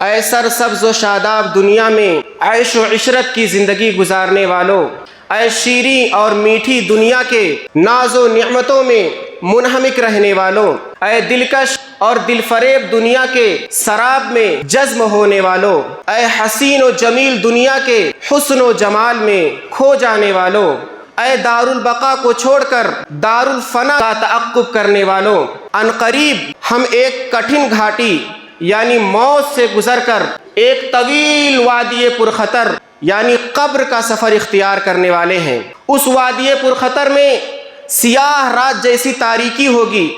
اے سر سبز و شاداب دنیا میں عیش و عشرت کی زندگی گزارنے والوں، اے شیریں اور میٹھی دنیا کے ناز و نعمتوں میں منہمک رہنے والوں، اے دلکش اور دل فریب دنیا کے سراب میں جزم ہونے والوں، اے حسین و جمیل دنیا کے حسن و جمال میں کھو جانے والوں، اے دار البقا کو چھوڑ کر دار الفنا کا تعقب کرنے والوں، عنقریب ہم ایک کٹھن گھاٹی یعنی موت سے گزر کر ایک طویل وادی پرخطر یعنی قبر کا سفر اختیار کرنے والے ہیں۔ اس وادی پرخطر میں سیاہ رات جیسی تاریکی ہوگی،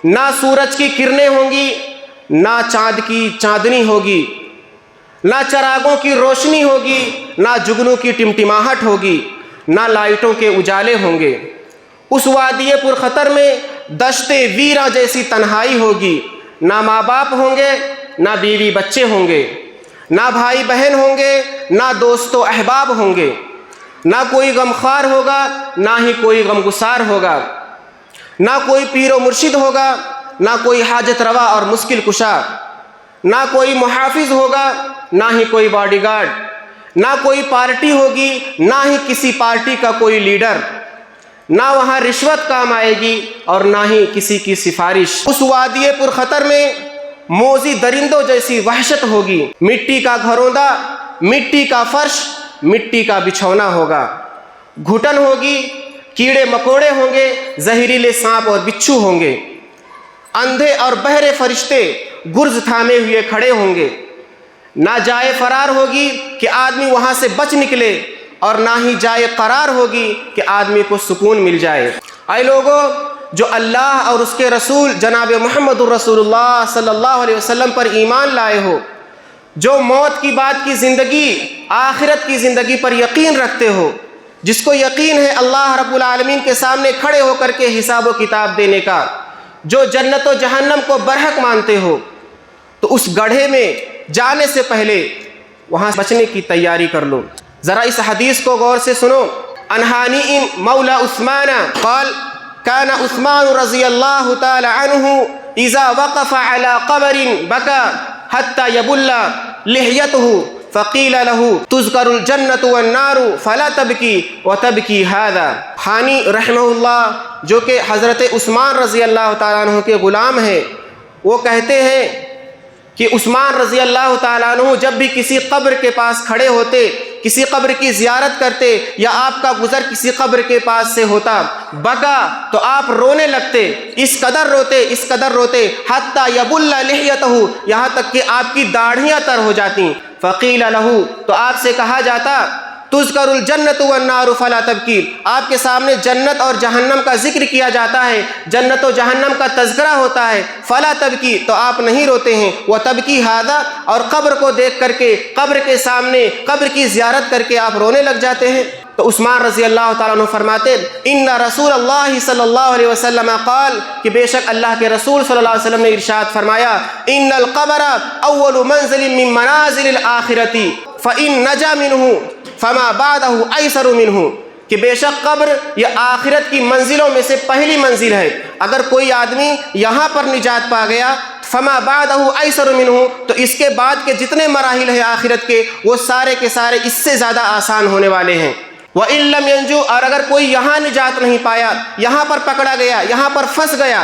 نہ سورج کی کرنیں ہوں گی، نہ چاند کی چاندنی ہوگی، نہ چراغوں کی روشنی ہوگی، نہ جگنوں کی ٹمٹماہٹ ہوگی، نہ لائٹوں کے اجالے ہوں گے۔ اس وادی پرخطر میں دشت ویراں جیسی تنہائی ہوگی، نہ ماں باپ ہوں گے، نہ بیوی بچے ہوں گے، نہ بھائی بہن ہوں گے، نہ دوست و احباب ہوں گے، نہ کوئی غمخوار ہوگا، نہ ہی کوئی غمگسار ہوگا، نہ کوئی پیر و مرشد ہوگا، نہ کوئی حاجت روا اور مشکل کشا، نہ کوئی محافظ ہوگا، نہ ہی کوئی باڈی گارڈ، نہ کوئی پارٹی ہوگی، نہ ہی کسی پارٹی کا کوئی لیڈر، نہ وہاں رشوت کام آئے گی اور نہ ہی کسی کی سفارش۔ اس وادی پرخطر میں موذی درندوں جیسی وحشت ہوگی، مٹی کا گھروندا، مٹی کا فرش، مٹی کا بچھونا ہوگا، گھٹن ہوگی، کیڑے مکوڑے ہوں گے، زہریلے سانپ اور بچھو ہوں گے، اندھے اور بہرے فرشتے گرز تھامے ہوئے کھڑے ہوں گے، نہ جائے فرار ہوگی کہ آدمی وہاں سے بچ نکلے اور نہ ہی جائے قرار ہوگی کہ آدمی کو سکون مل جائے۔ اے لوگوں جو اللہ اور اس کے رسول جناب محمد الرسول اللہ صلی اللہ علیہ وسلم پر ایمان لائے ہو، جو موت کی بعد کی زندگی آخرت کی زندگی پر یقین رکھتے ہو، جس کو یقین ہے اللہ رب العالمین کے سامنے کھڑے ہو کر کے حساب و کتاب دینے کا، جو جنت و جہنم کو برحق مانتے ہو، تو اس گڑھے میں جانے سے پہلے وہاں بچنے کی تیاری کر لو۔ ذرا اس حدیث کو غور سے سنو۔ انہانی مولا عثمان قال كان عثمان رضی اللہ تعالی عنہ اذا وقف على قبر بكى حتى يبل لحيته فقيل له تذكر الجنة والنار فلا تبكي وتبكي هذا۔ حانی رحمہ اللہ جو کہ حضرت عثمان رضی اللہ تعالیٰ عنہ کے غلام ہیں، وہ کہتے ہیں کہ عثمان رضی اللہ تعالیٰ عنہ جب بھی کسی قبر کے پاس کھڑے ہوتے، کسی قبر کی زیارت کرتے یا آپ کا گزر کسی قبر کے پاس سے ہوتا، بکا تو آپ رونے لگتے، اس قدر روتے حتی یبل لحیتہ، یہاں تک کہ آپ کی داڑھیاں تر ہو جاتی۔ فقیل لہ، تو آپ سے کہا جاتا تذکر الجنت والنار فلا تبکی، آپ کے سامنے جنت اور جہنم کا ذکر کیا جاتا ہے، جنت و جہنم کا تذکرہ ہوتا ہے، فلا تبکی، تو آپ نہیں روتے ہیں، وتبکی ھذا، اور قبر کو دیکھ کر کے، قبر کے سامنے قبر کی زیارت کر کے آپ رونے لگ جاتے ہیں۔ تو عثمان رضی اللہ تعالیٰ عنہ فرماتے ان رسول اللہ صلی اللہ علیہ وسلم قال، کہ بے شک اللہ کے رسول صلی اللہ علیہ وسلم نے ارشاد فرمایا ان القبر اول منزل من منازل الآخرۃ فإن نجا منہ فما بعدہ ایسر منہ، کہ بے شک قبر یہ آخرت کی منزلوں میں سے پہلی منزل ہے، اگر کوئی آدمی یہاں پر نجات پا گیا فما بعدہ ایسر منہ، تو اس کے بعد کے جتنے مراحل ہیں آخرت کے وہ سارے کے سارے اس سے زیادہ آسان ہونے والے ہیں۔ وَإِن لَمْ يَنْجُو، اور اگر کوئی یہاں نجات نہیں پایا، یہاں پر پکڑا گیا، یہاں پر پھنس گیا،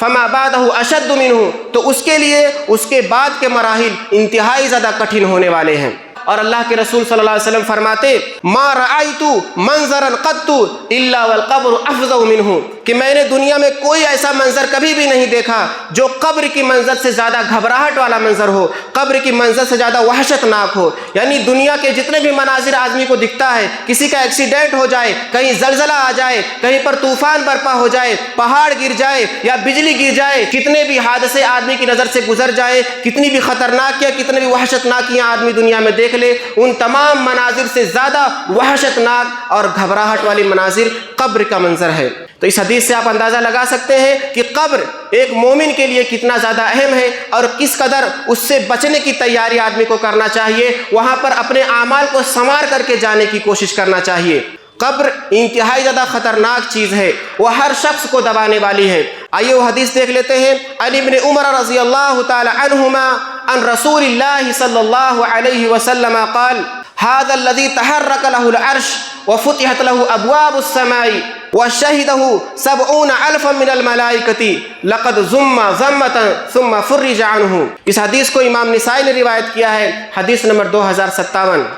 فما بعدہ اشد منہ، تو اس کے لیے اس کے بعد کے مراحل انتہائی زیادہ کٹھن ہونے والے ہیں۔ اور اللہ کے رسول صلی اللہ علیہ وسلم فرماتے ما رأیت منظرا قط الا والقبر افظع منہ، کہ میں نے دنیا میں کوئی ایسا منظر کبھی بھی نہیں دیکھا جو قبر کی منظر سے زیادہ گھبراہٹ والا منظر ہو، قبر کی منظر سے زیادہ وحشت ناک ہو۔ یعنی دنیا کے جتنے بھی مناظر آدمی کو دکھتا ہے، کسی کا ایکسیڈنٹ ہو جائے، کہیں زلزلہ آ جائے، کہیں پر طوفان برپا ہو جائے، پہاڑ گر جائے یا بجلی گر جائے، کتنے بھی حادثے آدمی کی نظر سے گزر جائے، کتنی بھی خطرناک یا کتنے بھی وحشت ناکیاں آدمی دنیا میں دیکھ لے، ان تمام مناظر سے زیادہ وحشت ناک اور گھبراہٹ والی مناظر قبر کا منظر ہے۔ تو اس حدیث سے آپ اندازہ لگا سکتے ہیں کہ قبر ایک مومن کے لیے کتنا زیادہ اہم ہے اور کس قدر اس سے بچنے کی تیاری آدمی کو کرنا چاہیے، وہاں پر اپنے اعمال کو سنوار کر کے جانے کی کوشش کرنا چاہیے۔ قبر انتہائی زیادہ خطرناک چیز ہے، وہ ہر شخص کو دبانے والی ہے۔ آئیے وہ حدیث دیکھ لیتے ہیں۔ عن ابن عمر رضی اللہ تعالی عنہما عن رسول اللہ صلی اللہ علیہ وسلم قال هذا الذي تحرك له العرش وفتحت له أبواب السماء وشهده 70,000 من الملائكة لقد ضم ضمة ثم فرج عنه۔ اس حدیث کو امام نسائی نے روایت کیا ہے، حدیث نمبر 2057۔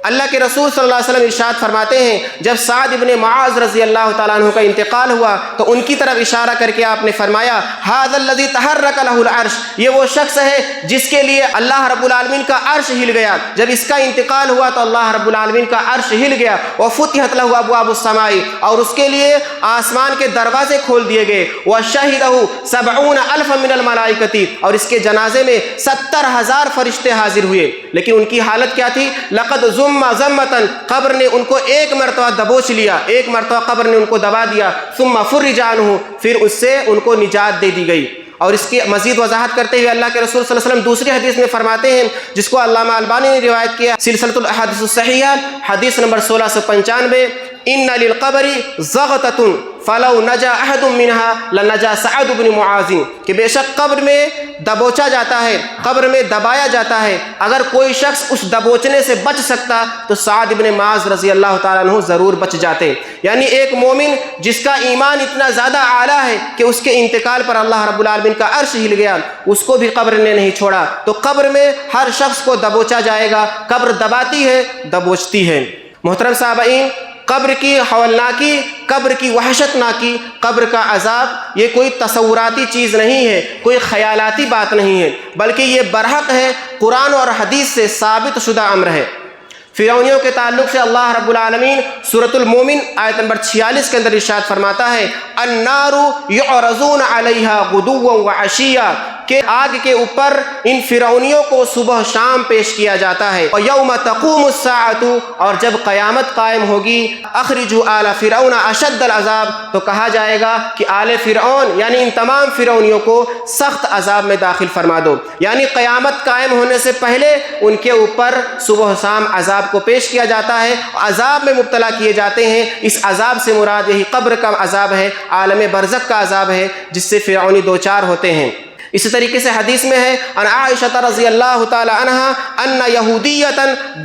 اللہ کے رسول صلی اللہ علیہ وسلم ارشاد فرماتے ہیں، جب سعد ابن معاذ رضی اللہ تعالیٰ عنہ کا انتقال ہوا تو ان کی طرف اشارہ کر کے آپ نے فرمایا هذا الذي تحرك له العرش، یہ وہ شخص ہے جس کے لیے اللہ رب العالمین کا عرش ہل گیا۔ جب اس کا انتقال ہوا تو اللہ رب العالمین کا عرش ہل گیا۔ وفتحت له ابواب السماء، اور اس کے لیے آسمان کے دروازے کھول دیے گئے۔ وشهده 70,000 من الملائکة، اور اس کے جنازے میں 70,000 فرشتے حاضر ہوئے۔ لیکن ان کی حالت کیا تھی؟ لقد ضمتن، قبر نے ان کو ایک مرتبہ دبوچ لیا، ایک مرتبہ قبر نے ان کو دبا دیا۔ ثم فرج عنہ، پھر اس سے ان کو نجات دے دی گئی۔ اور اس کی مزید وضاحت کرتے ہوئے اللہ کے رسول صلی اللہ علیہ وسلم دوسری حدیث میں فرماتے ہیں، جس کو علامہ البانی نے روایت کیا سلسلۃ الاحادیث الصحیحہ، حدیث نمبر 1695، ان للقبر ضغطۃ فلو نجا احد منها لنجا سعد بن معاذ، کہ بے شک قبر میں دبوچا جاتا ہے، قبر میں دبایا جاتا ہے، اگر کوئی شخص اس دبوچنے سے بچ سکتا تو سعد بن معاذ رضی اللہ تعالیٰ عنہ ضرور بچ جاتے۔ یعنی ایک مومن جس کا ایمان اتنا زیادہ اعلیٰ ہے کہ اس کے انتقال پر اللہ رب العالمین کا عرش ہل گیا، اس کو بھی قبر نے نہیں چھوڑا، تو قبر میں ہر شخص کو دبوچا جائے گا۔ قبر دباتی ہے، دبوچتی ہے۔ محترم سامعین، قبر کی ہولناکی، قبر کی وحشتناکی، قبر کا عذاب یہ کوئی تصوراتی چیز نہیں ہے، کوئی خیالاتی بات نہیں ہے، بلکہ یہ برحق ہے، قرآن اور حدیث سے ثابت شدہ امر ہے۔ فرعونیوں کے تعلق سے اللہ رب العالمین سورۃ المومن آیت نمبر 46 کے اندر ارشاد فرماتا ہے النار یعرضون علیہا غدوا وعشیا، کہ آگ کے اوپر ان فرعونیوں کو صبح شام پیش کیا جاتا ہے۔ ویوم تقوم الساعۃ، اور جب قیامت قائم ہوگی اخرجوا آل فرعون اشد العذاب، تو کہا جائے گا کہ آل فرعون یعنی ان تمام فرعونیوں کو سخت عذاب میں داخل فرما دو۔ یعنی قیامت قائم ہونے سے پہلے ان کے اوپر صبح شام عذاب کو پیش کیا جاتا ہے، عذاب میں مبتلا کیے جاتے ہیں۔ اس عذاب سے مراد یہی قبر کا عذاب ہے، عالم برزخ کا عذاب ہے، جس سے فرعونی دوچار ہوتے ہیں۔ اسی طریقے سے حدیث میں ہے ان عائشہ رضی اللہ تعالی عنہا ان یہودیۃ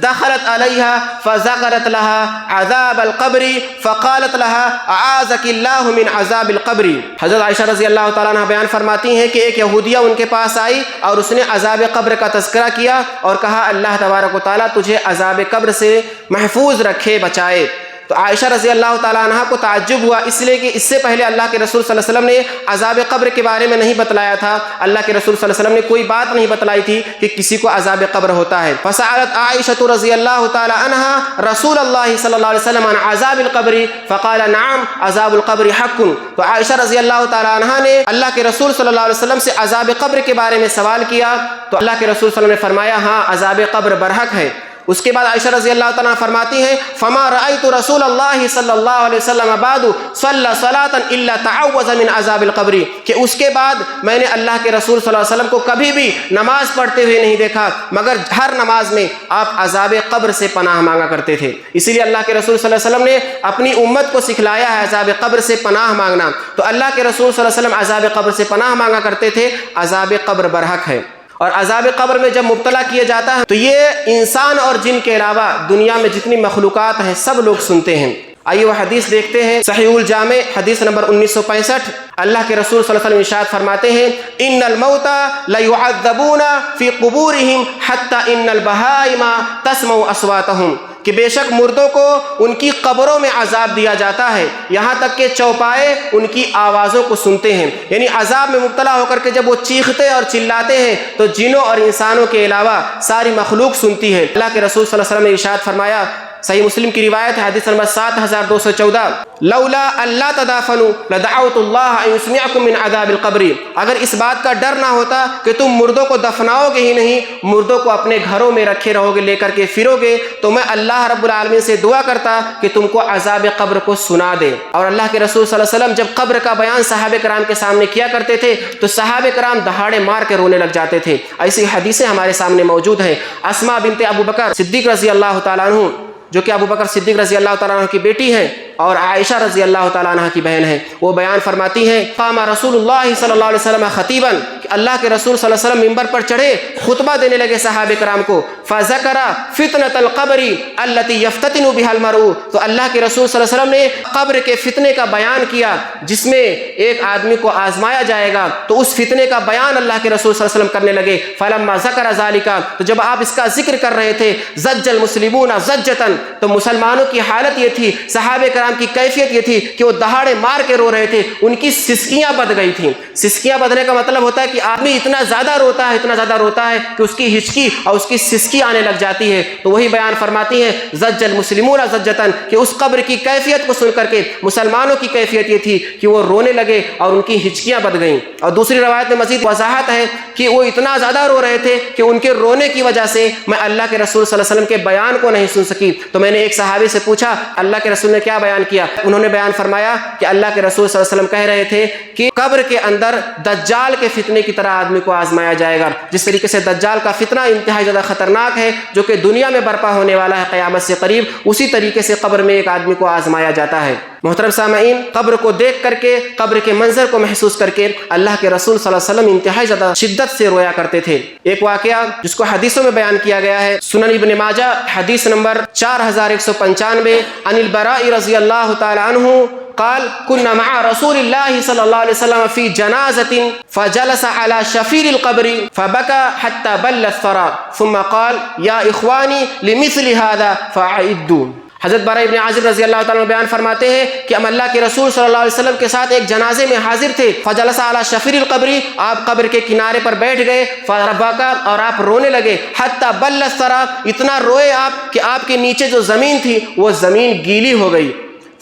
دخلت علیہا فذکرت لها عذاب القبر فقالت لها اعاذک اللہ من عذاب القبر۔ حضرت عائشہ رضی اللہ تعالی عنہ بیان فرماتی ہیں کہ ایک یہودیہ ان کے پاس آئی اور اس نے عذاب قبر کا تذکرہ کیا اور کہا اللہ تبارک و تعالی تجھے عذاب قبر سے محفوظ رکھے، بچائے۔ تو عائشہ رضی اللہ تعالیٰ عنہ کو تعجب ہوا، اس لیے کہ اس سے پہلے اللہ کے رسول صلی اللہ علیہ وسلم نے عذاب قبر کے بارے میں نہیں بتلایا تھا، اللہ کے رسول صلی اللہ علیہ وسلم نے کوئی بات نہیں بتلائی تھی کہ کسی کو عذاب قبر ہوتا ہے۔ فسألت عائشہ رضی اللہ تعالیٰ عنہ رسول اللہ صلی اللہ علیہ وسلم عن عذاب القبر فقال نعم عذاب القبر حق۔ تو عائشہ رضی اللہ تعالیٰ عنہ نے اللہ کے رسول صلی اللہ علیہ وسلم سے عذاب قبر کے بارے میں سوال کیا تو اللہ کے رسول صلی اللہ علیہ وسلم نے فرمایا ہاں عذاب قبر برحق ہے۔ اس کے بعد عائشہ رضی اللہ تعالیٰ فرماتی ہیں فما رأیت رسول اللہ صلی اللہ علیہ وسلم بعد صلی صلاۃ الا تعوذ من عذاب القبر، کہ اس کے بعد میں نے اللہ کے رسول صلی اللہ علیہ وسلم کو کبھی بھی نماز پڑھتے ہوئے نہیں دیکھا مگر ہر نماز میں آپ عذاب قبر سے پناہ مانگا کرتے تھے۔ اسی لیے اللہ کے رسول صلی اللہ علیہ وسلم نے اپنی امت کو سکھلایا ہے عذاب قبر سے پناہ مانگنا۔ تو اللہ کے رسول صلی اللہ علیہ وسلم عذاب قبر سے پناہ مانگا کرتے تھے۔ عذاب قبر برحق ہے، اور عذاب قبر میں جب مبتلا کیا جاتا ہے تو یہ انسان اور جن کے علاوہ دنیا میں جتنی مخلوقات ہیں سب لوگ سنتے ہیں۔ آئیے وہ حدیث دیکھتے ہیں، صحیح الجامع حدیث نمبر 1965، اللہ کے رسول صلی اللہ علیہ وسلم ارشاد فرماتے ہیں ان الموت لیعذبون فی قبورہم حتی ان البہائم تسمع اصواتہم، کہ بے شک مردوں کو ان کی قبروں میں عذاب دیا جاتا ہے یہاں تک کہ چوپائے ان کی آوازوں کو سنتے ہیں۔ یعنی عذاب میں مبتلا ہو کر کے جب وہ چیختے اور چلاتے ہیں تو جنوں اور انسانوں کے علاوہ ساری مخلوق سنتی ہے۔ اللہ کے رسول صلی اللہ علیہ وسلم نے ارشاد فرمایا، صحیح مسلم کی روایت ہے حدیث نمبر 7214، لولا اللہ تدافنوا لدعوت اللہ ان یسمعکم من عذاب القبر، اگر اس بات کا ڈر نہ ہوتا کہ تم مردوں کو دفناؤ گے ہی نہیں، مردوں کو اپنے گھروں میں رکھے رہو گے، لے کر کے پھرو گے، تو میں اللہ رب العالمین سے دعا کرتا کہ تم کو عذاب قبر کو سنا دے۔ اور اللہ کے رسول صلی اللہ علیہ وسلم جب قبر کا بیان صحابہ کرام کے سامنے کیا کرتے تھے تو صحابہ کرام دہاڑے مار کے رونے لگ جاتے تھے۔ ایسی حدیثیں ہمارے سامنے موجود ہیں۔ اسماء بنت ابو بکر صدیق رضی اللہ تعالیٰ عنہ جو کہ ابو بکر صدیق رضی اللہ تعالیٰ عنہ کی بیٹی ہیں اور عائشہ رضی اللہ تعالیٰ عنہ کی بہن ہیں، وہ بیان فرماتی ہیں قام رسول اللہ صلی اللہ علیہ وسلم خطیباً، کہ اللہ کے رسول صلی اللہ علیہ وسلم ممبر پر چڑھے، خطبہ دینے لگے صحابہ کرام کو، فذکر فتنۃ القبر التی یفتتن بها المرء، تو اللہ کے رسول صلی اللہ علیہ وسلم نے قبر کے فتنے کا بیان کیا جس میں ایک آدمی کو آزمایا جائے گا، تو اس فتنے کا بیان اللہ کے رسول صلی اللہ علیہ وسلم کرنے لگے۔ فلما ذکر ذالک، تو جب آپ اس کا ذکر کر رہے تھے، زج المسلمون زجتاً، تو مسلمانوں کی حالت یہ تھی، صحابہ کرام کی کیفیت یہ تھی کہ وہ دہاڑے مار کے رو رہے تھے، ان کی سسکیاں بد گئی تھیں۔ سسکیاں بدنے کا مطلب ہوتا ہے کہ آدمی اتنا زیادہ روتا ہے، اتنا زیادہ روتا ہے کہ اس کی ہچکی اور اس کی سسکی آنے لگ جاتی ہے۔ تو وہی بیان فرماتی ہیں زج المسلمون زجتاً، کہ اس قبر کی کیفیت کو سن کر کے مسلمانوں کی کیفیت یہ تھی کہ وہ رونے لگے اور ان کی ہچکیاں بد گئیں۔ اور دوسری روایت میں مزید وضاحت ہے کہ وہ اتنا زیادہ رو رہے تھے کہ ان کے رونے کی وجہ سے میں اللہ کے رسول صلی اللہ علیہ وسلم کے بیان کو نہیں سن سکی۔ تو میں نے ایک صحابی سے پوچھا اللہ کے رسول نے کیا بیان کیا؟ انہوں نے بیان فرمایا کہ اللہ کے رسول صلی اللہ علیہ وسلم کہہ رہے تھے کہ قبر کے اندر دجال کے فتنے کی طرح آدمی کو آزمایا جائے گا۔ جس طریقے سے دجال کا فتنہ انتہائی زیادہ خطرناک ہے جو کہ دنیا میں برپا ہونے والا ہے قیامت سے قریب، اسی طریقے سے قبر میں ایک آدمی کو آزمایا جاتا ہے۔ محترم سامعین، قبر کو دیکھ کر کے، قبر کے منظر کو محسوس کر کے اللہ کے رسول صلی اللہ علیہ وسلم انتہائی زیادہ شدت سے رویا کرتے تھے۔ ایک واقعہ جس کو حدیثوں میں بیان کیا گیا ہے، سنن ابن ماجہ حدیث نمبر 4195، عن البراء رضی اللہ تعالی عنہ قال كنا مع رسول الله صلى الله عليه وسلم في جنازة فجلس على شفير القبر فبكى حتى بل الثرى ثم قال يا إخواني لمثل هذا فأعدوا۔ حضرت براء ابن عازب رضی اللہ تعالیٰ عنہ بیان فرماتے ہیں کہ ہم اللہ کے رسول صلی اللہ علیہ وسلم کے ساتھ ایک جنازے میں حاضر تھے، فجلس علی شفیر القبر، آپ قبر کے کنارے پر بیٹھ گئے، فبکا، اور آپ رونے لگے، حتی بل الثری، اتنا روئے آپ کہ آپ کے نیچے جو زمین تھی وہ زمین گیلی ہو گئی۔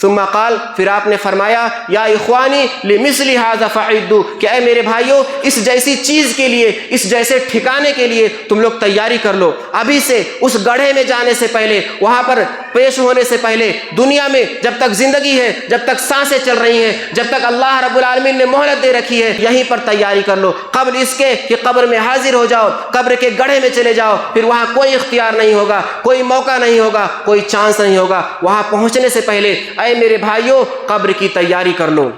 ثم قال، پھر آپ نے فرمایا یا اخوانی لمثل هذا فاعدوا، کہ اے میرے بھائیوں اس جیسی چیز کے لیے، اس جیسے ٹھکانے کے لیے تم لوگ تیاری کر لو، ابھی سے اس گڑھے میں جانے سے پہلے، وہاں پر پیش ہونے سے پہلے، دنیا میں جب تک زندگی ہے، جب تک سانسیں چل رہی ہیں، جب تک اللہ رب العالمین نے مہلت دے رکھی ہے، یہیں پر تیاری کر لو قبل اس کے کہ قبر میں حاضر ہو جاؤ، قبر کے گڑھے میں چلے جاؤ، پھر وہاں کوئی اختیار نہیں ہوگا، کوئی موقع نہیں ہوگا، کوئی چانس نہیں ہوگا، وہاں پہنچنے سے پہلے اے میرے بھائیوں قبر کی تیاری کر لو۔